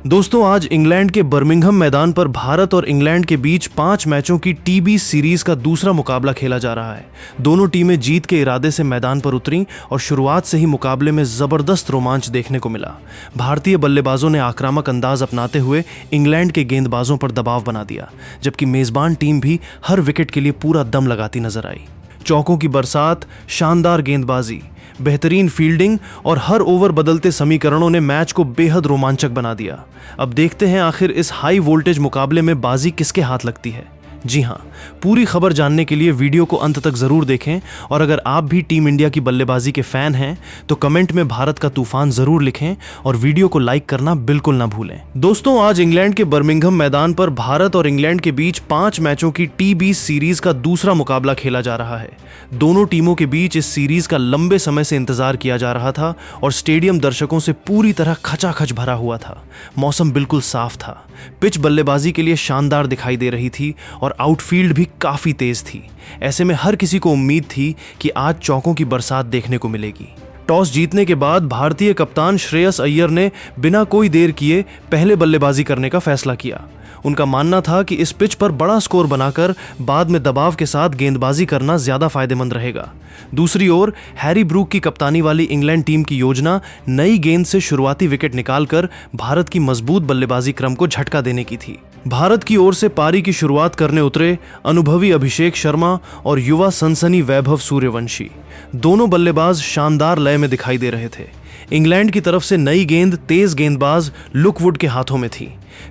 दोस्तों, आज इंग्लैंड के बर्मिंघम मैदान पर भारत और इंग्लैंड के बीच 5 मैचों की टी20 सीरीज का दूसरा मुकाबला खेला जा रहा है। दोनों टीमें जीत के इरादे से मैदान पर उतरीं और शुरुआत से ही मुकाबले में जबरदस्त रोमांच देखने को मिला। भारतीय बल्लेबाजों ने आक्रामक अंदाज अपनाते हुए इंग्लैंड के गेंदबाजों पर दबाव बना दिया, जबकि मेजबान टीम भी हर विकेट के लिए पूरा दम लगाती नजर आई। चौकों की बरसात, शानदार गेंदबाजी, बेहतरीन फील्डिंग और हर ओवर बदलते समीकरणों ने मैच को बेहद रोमांचक बना दिया। अब देखते हैं आखिर इस हाई वोल्टेज मुकाबले में बाजी किसके हाथ लगती है। जी हां, पूरी खबर जानने के लिए वीडियो को अंत तक जरूर देखें और अगर आप भी टीम इंडिया की बल्लेबाजी के फैन हैं तो कमेंट में भारत का तूफान जरूर लिखें और वीडियो को लाइक करना बिल्कुल ना भूलें। दोस्तों, आज इंग्लैंड के बर्मिंघम मैदान पर भारत और इंग्लैंड के बीच 5 मैचों की टी20 सीरीज का दूसरा मुकाबला खेला जा रहा है। दोनों टीमों के बीच इस सीरीज का लंबे समय से इंतजार किया जा रहा था और स्टेडियम दर्शकों से पूरी तरह खचाखच भरा हुआ था। मौसम बिल्कुल साफ था, पिच बल्लेबाजी के लिए शानदार दिखाई दे रही थी और आउटफील्ड भी काफी तेज थी। ऐसे में हर किसी को उम्मीद थी कि आज चौकों की बरसात देखने को मिलेगी। टॉस जीतने के बाद भारतीय कप्तान श्रेयस अय्यर ने बिना कोई देर किए पहले बल्लेबाजी करने का फैसला किया। उनका मानना था कि इस पिच पर बड़ा स्कोर बनाकर बाद में दबाव के साथ गेंदबाजी करना ज्यादा फायदेमंद रहेगा। दूसरी ओर हैरी ब्रूक की कप्तानी वाली इंग्लैंड टीम की योजना नई गेंद से शुरुआती विकेट निकालकर भारत की मजबूत बल्लेबाजी क्रम को झटका देने की थी। भारत की ओर से पारी की शुरुआत करने उतरे अनुभवी अभिषेक शर्मा और युवा सनसनी वैभव सूर्यवंशी। दोनों बल्लेबाज शानदार लय में दिखाई दे रहे थे। इंग्लैंड की तरफ से नई गेंद तेज गेंदबाज लुक वुड के हाथों में थी।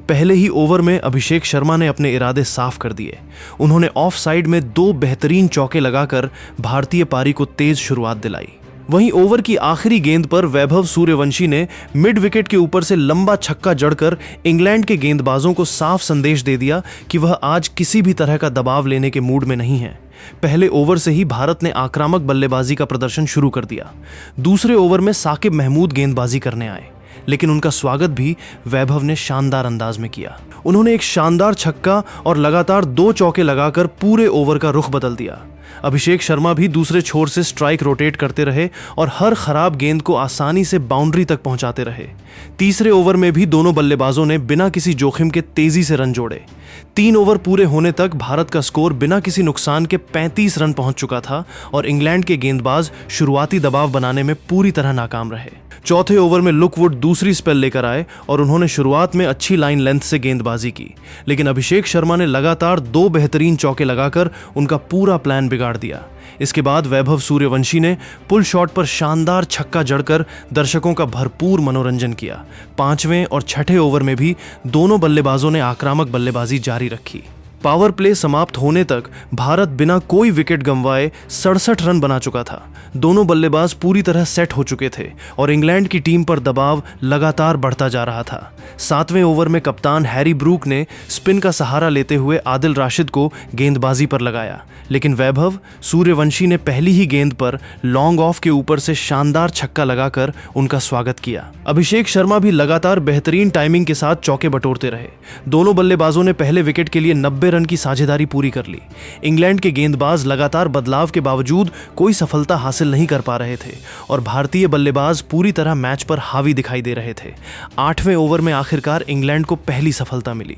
पहले ही ओवर में अभिषेक शर्मा ने अपने इरादे साफ कर दिए। उन्होंने ऑफ साइड में 2 बेहतरीन चौके लगाकर भारतीय पारी को तेज शुरुआत दिलाई। वहीं ओवर की आखिरी गेंद पर वैभव सूर्यवंशी ने मिड विकेट के ऊपर से लंबा छक्का जड़कर इंग्लैंड के गेंदबाजों को साफ संदेश दे दिया कि वह आज किसी भी तरह का दबाव लेने के मूड में नहीं है। पहले ओवर से ही भारत ने आक्रामक बल्लेबाजी का प्रदर्शन शुरू कर दिया। दूसरे ओवर में साकिब महमूद गेंदबाजी करने आए, लेकिन उनका स्वागत भी वैभव ने शानदार अंदाज में किया। उन्होंने एक शानदार छक्का और लगातार 2 चौके लगाकर पूरे ओवर का रुख बदल दिया। अभिषेक शर्मा भी दूसरे छोर से स्ट्राइक रोटेट करते रहे और हर खराब गेंद को आसानी से बाउंड्री तक पहुंचाते रहे। तीसरे ओवर में भी दोनों बल्लेबाजों ने बिना किसी जोखिम के तेजी से रन जोड़े। 3 ओवर पूरे होने तक भारत का स्कोर बिना किसी नुकसान के 35 रन पहुंच चुका था और इंग्लैंड के गेंदबाज शुरुआती दबाव बनाने में पूरी तरह नाकाम रहे। चौथे ओवर में लुक वुड दूसरी स्पेल लेकर आए और उन्होंने शुरुआत में अच्छी लाइन लेंथ से गेंदबाजी की, लेकिन अभिषेक शर्मा ने लगातार 2 बेहतरीन चौके लगाकर उनका पूरा प्लान बिगाड़ दिया। इसके बाद वैभव सूर्यवंशी ने पुल शॉट पर शानदार छक्का जड़कर दर्शकों का भरपूर मनोरंजन किया। 5वें और 6ठे ओवर में भी दोनों बल्लेबाजों ने आक्रामक बल्लेबाजी जारी रखी। पावर प्ले समाप्त होने तक भारत बिना कोई विकेट गंवाए 67 रन बना चुका था। दोनों बल्लेबाज पूरी तरह सेट हो चुके थे और इंग्लैंड की टीम पर दबाव लगातार बढ़ता जा रहा था। 7वें ओवर में कप्तान हैरी ब्रूक ने स्पिन का सहारा लेते हुए आदिल राशिद को गेंदबाजी पर लगाया, लेकिन वैभव सूर्यवंशी ने पहली ही गेंद पर लॉन्ग ऑफ के ऊपर से शानदार छक्का लगाकर उनका स्वागत किया। अभिषेक शर्मा भी लगातार बेहतरीन टाइमिंग के साथ चौके बटोरते रहे। दोनों बल्लेबाजों ने पहले विकेट के लिए 90 रन की साझेदारी पूरी कर ली। इंग्लैंड के गेंदबाज लगातार बदलाव के बावजूद कोई सफलता हासिल नहीं कर पा रहे थे और भारतीय बल्लेबाज पूरी तरह मैच पर हावी दिखाई दे रहे थे। 8वें ओवर में आखिरकार इंग्लैंड को पहली सफलता मिली।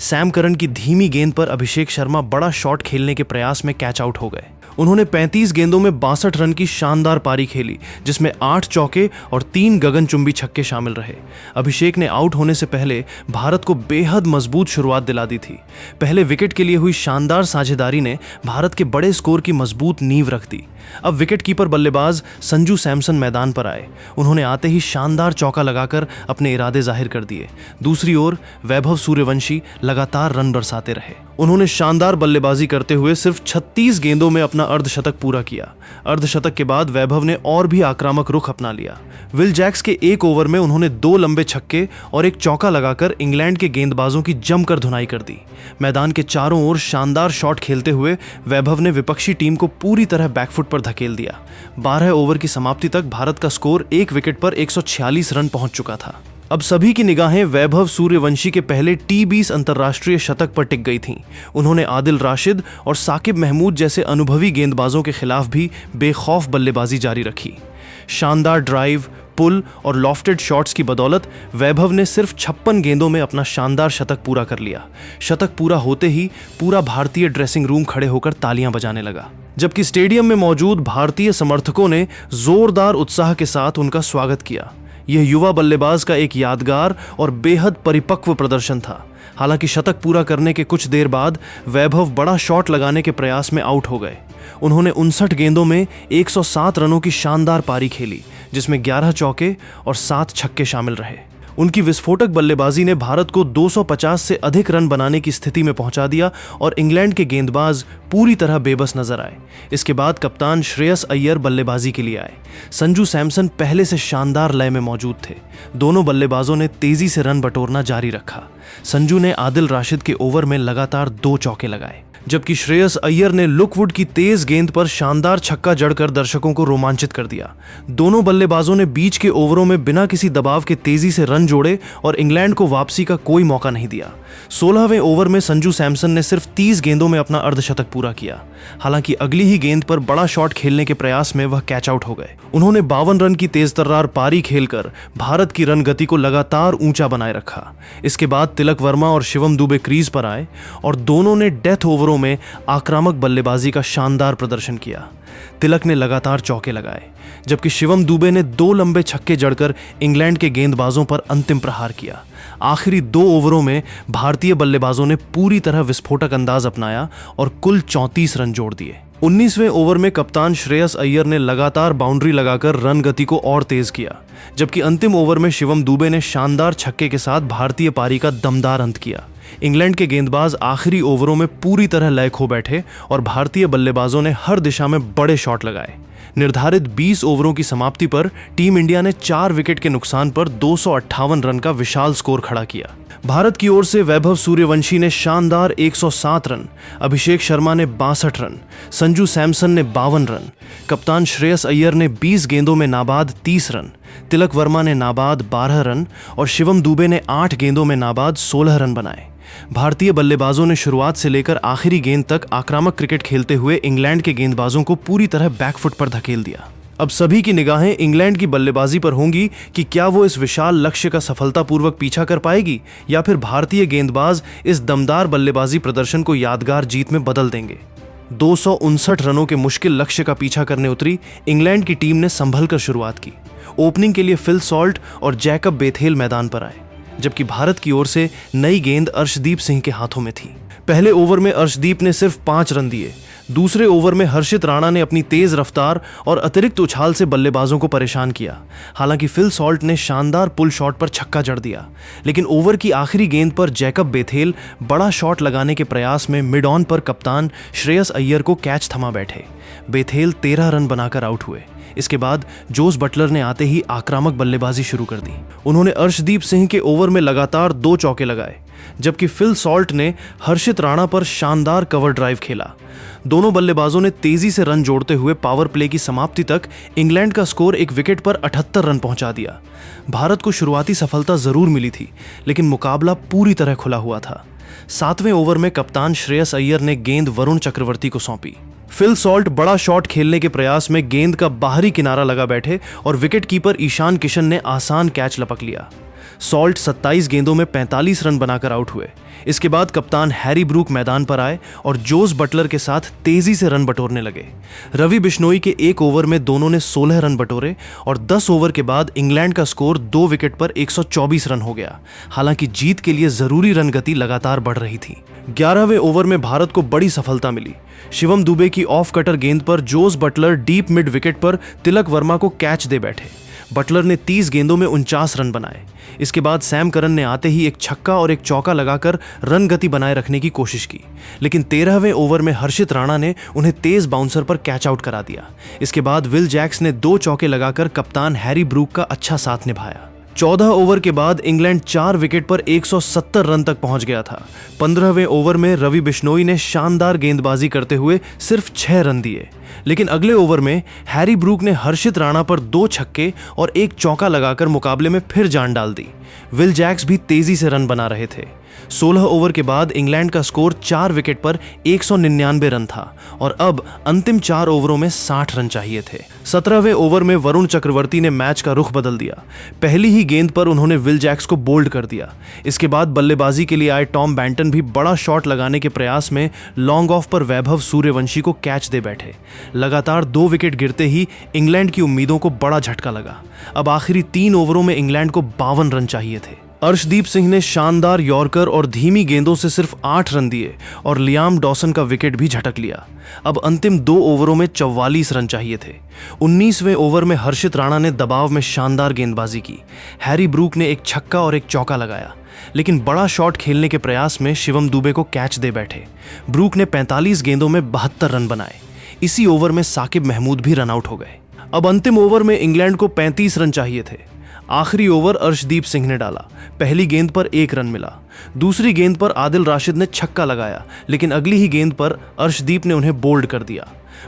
सैम करन की धीमी गेंद पर अभिषेक शर्मा बड़ा शॉट खेलने के प्रयास में कैच आउट हो गए। उन्होंने 35 गेंदों में 62 रन की शानदार पारी खेली, जिसमें 8 चौके और 3 गगनचुंबी छक्के शामिल रहे। अभिषेक ने आउट होने से पहले भारत को बेहद मजबूत शुरुआत दिला दी थी। पहले विकेट के लिए हुई शानदार साझेदारी ने भारत के बड़े स्कोर की मजबूत नींव रख दी। अब विकेटकीपर बल्लेबाज संजू सैमसन मैदान पर आए। उन्होंने आते ही शानदार चौका लगाकर अपने इरादे जाहिर कर दिए। दूसरी ओर वैभव सूर्यवंशी लगातार रन बरसाते रहे। उन्होंने शानदार बल्लेबाजी करते हुए सिर्फ 36 गेंदों में अपना अर्धशतक पूरा किया। अर्धशतक के बाद वैभव ने और भी आक्रामक रुख अपना लिया। विल जैक्स के 1 ओवर में उन्होंने 2 लंबे छक्के और 1 चौका लगाकर इंग्लैंड के गेंदबाजों की जमकर धुनाई कर दी। मैदान के चारों ओर शानदार शॉट खेलते हुए वैभव ने विपक्षी टीम को पूरी तरह बैकफुट पर धकेल दिया। 12 ओवर की समाप्ति तक भारत का स्कोर 1 विकेट पर 146 रन पहुंच चुका था। अब सभी की निगाहें वैभव सूर्यवंशी के पहले टी20 अंतर्राष्ट्रीय शतक पर टिक गई थीं। उन्होंने आदिल राशिद और साकिब महमूद जैसे अनुभवी गेंदबाजों के खिलाफ भी बेखौफ बल्लेबाजी जारी रखी। शानदार ड्राइव, पुल और लॉफ्टेड शॉट्स की बदौलत वैभव ने सिर्फ 56 गेंदों में अपना शानदार शतक पूरा कर लिया। शतक पूरा होते ही पूरा भारतीय ड्रेसिंग रूम खड़े होकर तालियां बजाने लगा, जबकि स्टेडियम में मौजूद भारतीय समर्थकों ने जोरदार उत्साह के साथ उनका स्वागत किया। यह युवा बल्लेबाज का एक यादगार और बेहद परिपक्व प्रदर्शन था। हालांकि शतक पूरा करने के कुछ देर बाद वैभव बड़ा शॉट लगाने के प्रयास में आउट हो गए। उन्होंने 59 गेंदों में 107 रनों की शानदार पारी खेली, जिसमें 11 चौके और 7 छक्के शामिल रहे। उनकी विस्फोटक बल्लेबाजी ने भारत को 250 से अधिक रन बनाने की स्थिति में पहुंचा दिया और इंग्लैंड के गेंदबाज पूरी तरह बेबस नजर आए। इसके बाद कप्तान श्रेयस अय्यर बल्लेबाजी के लिए आए। संजू सैमसन पहले से शानदार लय में मौजूद थे। दोनों बल्लेबाजों ने तेजी से रन बटोरना जारी रखा। संजू ने आदिल राशिद के ओवर में लगातार 2 चौके लगाए, जबकि श्रेयस अय्यर ने लुकवुड की तेज गेंद पर शानदार छक्का जड़कर दर्शकों को रोमांचित कर दिया। दोनों बल्लेबाजों ने बीच के ओवरों में बिना किसी दबाव के तेजी से रन जोड़े और इंग्लैंड को वापसी का कोई मौका नहीं दिया। 16वें ओवर में संजू सैमसन ने सिर्फ 30 गेंदों में अपना अर्धशतक पूरा किया। हालांकि अगली ही गेंद पर बड़ा शॉट खेलने के प्रयास में वह कैच आउट हो गए। उन्होंने 52 रन की तेज तर्रार पारी खेलकर भारत की रन गति को लगातार ऊंचा बनाए रखा। इसके बाद तिलक वर्मा और शिवम दुबे क्रीज पर आए और दोनों ने डेथ ओवरों में आक्रामक बल्लेबाजी का शानदार प्रदर्शन किया। तिलक ने लगातार चौके लगाए, जबकि शिवम दुबे ने 2 लंबे छक्के जड़कर इंग्लैंड के गेंदबाजों पर अंतिम प्रहार किया। आखिरी 2 ओवरों में भारतीय बल्लेबाजों ने पूरी तरह विस्फोटक अंदाज अपनाया और कुल 34 रन जोड़ दिए। 19वें ओवर में कप्तान श्रेयस अय्यर ने लगातार बाउंड्री लगाकर रन गति को और तेज किया, जबकि अंतिम ओवर में शिवम दुबे ने शानदार छक्के के साथ भारतीय पारी का दमदार अंत किया। इंग्लैंड के गेंदबाज आखिरी ओवरों में पूरी तरह लय खो बैठे और भारतीय बल्लेबाजों ने हर दिशा में बड़े शॉट लगाए। निर्धारित 20 ओवरों की समाप्ति पर टीम इंडिया ने 4 विकेट के नुकसान पर 258 रन का विशाल स्कोर खड़ा किया। भारत की ओर से वैभव सूर्यवंशी ने शानदार 107 रन, अभिषेक शर्मा ने 62 रन, संजू सैमसन ने 52 रन, कप्तान श्रेयस अय्यर ने 20 गेंदों में नाबाद 30 रन, तिलक वर्मा ने नाबाद 12 रन और शिवम दुबे ने 8 गेंदों में नाबाद 16 रन बनाए। भारतीय बल्लेबाजों ने शुरुआत से लेकर आखिरी गेंद तक आक्रामक क्रिकेट खेलते हुए इंग्लैंड के गेंदबाजों को पूरी तरह बैकफुट पर धकेल दिया। अब सभी की निगाहें इंग्लैंड की बल्लेबाजी पर होंगी कि क्या वो इस विशाल लक्ष्य का सफलतापूर्वक पीछा कर पाएगी या फिर भारतीय गेंदबाज इस दमदार बल्लेबाजी प्रदर्शन को यादगार जीत में बदल देंगे। 259 रनों के मुश्किल लक्ष्य का पीछा करने उतरी इंग्लैंड की टीम ने संभल कर शुरुआत की। ओपनिंग के लिए फिल सॉल्ट और जैकब बेथेल मैदान पर आए, जबकि भारत की ओर से नई गेंद अर्शदीप सिंह के हाथों में थी। पहले ओवर में अर्शदीप ने सिर्फ 5 रन दिए। दूसरे ओवर में हर्षित राणा ने अपनी तेज रफ्तार और अतिरिक्त उछाल से बल्लेबाजों को परेशान किया। हालांकि फिल सॉल्ट ने शानदार पुल शॉट पर छक्का जड़ दिया, लेकिन ओवर की आखिरी गेंद पर जैकब बेथेल बड़ा शॉट लगाने के प्रयास में मिड ऑन पर कप्तान श्रेयस अय्यर को कैच थमा बैठे। बेथेल 13 रन बनाकर आउट हुए। इसके बाद जोस बटलर ने आते ही आक्रामक बल्लेबाजी शुरू कर दी। उन्होंने अर्शदीप सिंह के ओवर में लगातार 2 चौके लगाए, जबकि फिल सॉल्ट ने हर्षित राणा पर शानदार कवर ड्राइव खेला। दोनों बल्लेबाजों ने तेजी से रन जोड़ते हुए पावर प्ले की समाप्ति तक इंग्लैंड का स्कोर एक विकेट पर 78 रन पहुंचा दिया। भारत को शुरुआती सफलता जरूर मिली थी, लेकिन मुकाबला पूरी तरह खुला हुआ था। 7वें ओवर में कप्तान श्रेयस अय्यर ने गेंद वरुण चक्रवर्ती को सौंपी। फिल सॉल्ट बड़ा शॉट खेलने के प्रयास में गेंद का बाहरी किनारा लगा बैठे और विकेट कीपर ईशान किशन ने आसान कैच लपक लिया। सॉल्ट 27 गेंदों में 45 रन बनाकर आउट हुए। इसके बाद कप्तान हैरी ब्रूक मैदान पर आए और जोस बटलर के साथ तेजी से रन बटोरने लगे। रवि बिश्नोई के 1 ओवर में दोनों ने 16 रन बटोरे और 10 ओवर के बाद इंग्लैंड का स्कोर 2 विकेट पर 124 रन हो गया। हालांकि जीत के लिए जरूरी रन गति लगातार बढ़ रही थी। 11वें ओवर में भारत को बड़ी सफलता मिली। शिवम दुबे की ऑफ कटर गेंद पर Jos Buttler deep mid wicket पर तिलक वर्मा को कैच दे बैठे। बटलर ने 30 गेंदों में 49 रन बनाए। इसके बाद सैम करन ने आते ही एक छक्का और एक चौका लगाकर रन गति बनाए रखने की कोशिश की, लेकिन 13वें ओवर में हर्षित राणा ने उन्हें तेज बाउंसर पर कैच आउट करा दिया। इसके बाद विल जैक्स ने 2 चौके लगाकर कप्तान हैरी ब्रूक का अच्छा साथ निभाया। 14 ओवर के बाद इंग्लैंड 4 विकेट पर 170 रन तक पहुंच गया था। 15वें ओवर में रवि बिश्नोई ने शानदार गेंदबाजी करते हुए सिर्फ 6 रन दिए। लेकिन अगले ओवर में हैरी ब्रूक ने हर्षित राणा पर 2 छक्के और 1 चौका लगाकर मुकाबले में फिर जान डाल दी। विल जैक्स भी तेजी से रन बना रहे थे। 16 ओवर के बाद इंग्लैंड का स्कोर 4 विकेट पर 199 रन था और अब अंतिम 4 ओवरों में 60 रन चाहिए थे। 17वें ओवर में वरुण चक्रवर्ती ने मैच का रुख बदल दिया। पहली ही गेंद पर उन्होंने विल जैक्स को बोल्ड कर दिया। इसके बाद बल्लेबाजी के लिए आए टॉम बैंटन भी बड़ा शॉट लगाने के प्रयास में लॉन्ग ऑफ पर वैभव सूर्यवंशी को कैच दे बैठे। लगातार 2 विकेट गिरते ही इंग्लैंड की उम्मीदों को बड़ा झटका लगा। अब आखिरी 3 ओवरों में इंग्लैंड को 52 रन चाहिए थे। अर्शदीप सिंह ने शानदार यॉर्कर और धीमी गेंदों से सिर्फ 8 रन दिए और लियाम डॉसन का विकेट भी झटक लिया। अब अंतिम 2 ओवरों में 44 रन चाहिए थे। 19वें ओवर में हर्षित राणा ने दबाव में शानदार गेंदबाजी की। हैरी ब्रूक ने 1 छक्का और 1 चौका लगाया, लेकिन बड़ा शॉट खेलने के प्रयास में शिवम दुबे को कैच दे बैठे। ब्रूक ने 45 गेंदों में 72 रन बनाए। इसी ओवर में साकिब महमूद भी रन आउट हो गए। अब अंतिम ओवर में इंग्लैंड को 35 रन चाहिए थे। आखिरी ओवर अर्शदीप सिंह ने डाला। पहली गेंद पर 1 रन मिला। दूसरी गेंद पर आदिल राशिद ने छक्का लगाया, लेकिन अगली ही गेंद पर अर्शदीप ने उन्हें बोल्ड कर दिया।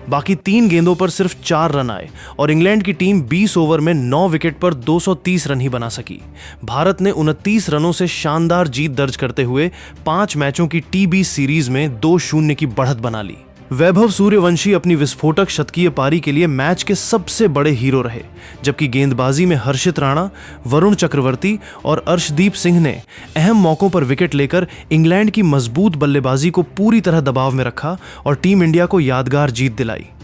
बाकी 3 गेंदों पर सिर्फ 4 रन आए और इंग्लैंड की टीम 20 ओवर में 9 विकेट पर 230 रन ही बना सकी। भारत ने 29 रनों से शानदार जीत दर्ज करते हुए 5 मैचों की टीबी सीरीज में 2-0 की बढ़त बना ली। वैभव सूर्यवंशी अपनी विस्फोटक शतकीय पारी के लिए मैच के सबसे बड़े हीरो रहे, जबकि गेंदबाजी में हर्षित राणा, वरुण चक्रवर्ती और अर्शदीप सिंह ने अहम मौकों पर विकेट लेकर इंग्लैंड की मजबूत बल्लेबाजी को पूरी तरह दबाव में रखा और टीम इंडिया को यादगार जीत दिलाई।